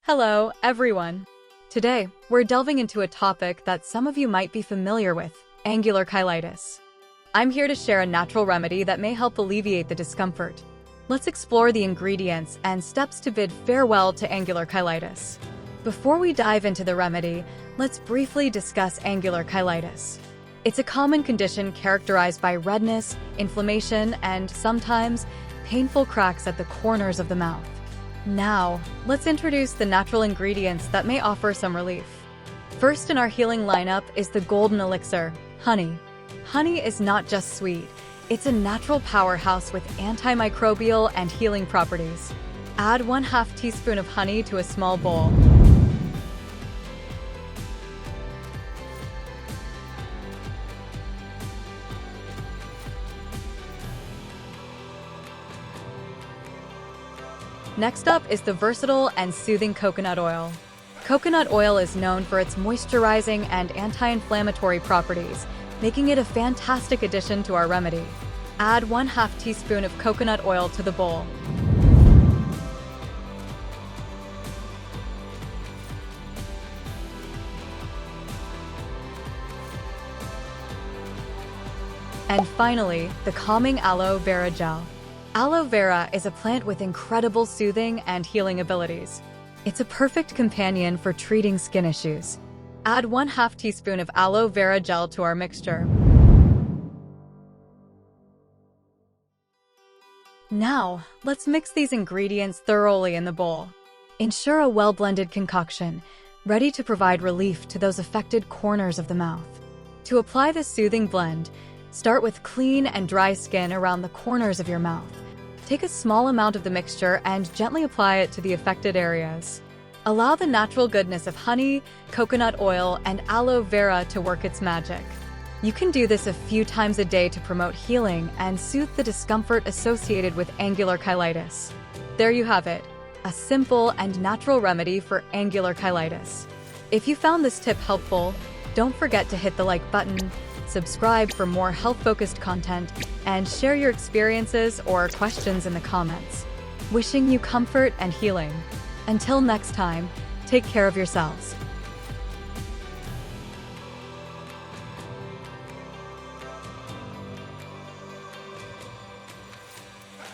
Hello, everyone. Today, we're delving into a topic that some of you might be familiar with, angular cheilitis. I'm here to share a natural remedy that may help alleviate the discomfort. Let's explore the ingredients and steps to bid farewell to angular cheilitis. Before we dive into the remedy, let's briefly discuss angular cheilitis. It's a common condition characterized by redness, inflammation, and sometimes painful cracks at the corners of the mouth. Now, let's introduce the natural ingredients that may offer some relief. First in our healing lineup is the golden elixir, honey. Honey is not just sweet, it's a natural powerhouse with antimicrobial and healing properties. Add 1/2 teaspoon of honey to a small bowl. Next up is the versatile and soothing coconut oil. Coconut oil is known for its moisturizing and anti-inflammatory properties, making it a fantastic addition to our remedy. Add 1/2 teaspoon of coconut oil to the bowl. And finally, the calming aloe vera gel. Aloe vera is a plant with incredible soothing and healing abilities. It's a perfect companion for treating skin issues. Add 1/2 teaspoon of aloe vera gel to our mixture. Now, let's mix these ingredients thoroughly in the bowl. Ensure a well-blended concoction, ready to provide relief to those affected corners of the mouth. To apply this soothing blend, start with clean and dry skin around the corners of your mouth. Take a small amount of the mixture and gently apply it to the affected areas. Allow the natural goodness of honey, coconut oil, and aloe vera to work its magic. You can do this a few times a day to promote healing and soothe the discomfort associated with angular cheilitis. There you have it, a simple and natural remedy for angular cheilitis. If you found this tip helpful, don't forget to hit the like button, subscribe for more health-focused content, and share your experiences or questions in the comments. Wishing you comfort and healing. Until next time, take care of yourselves.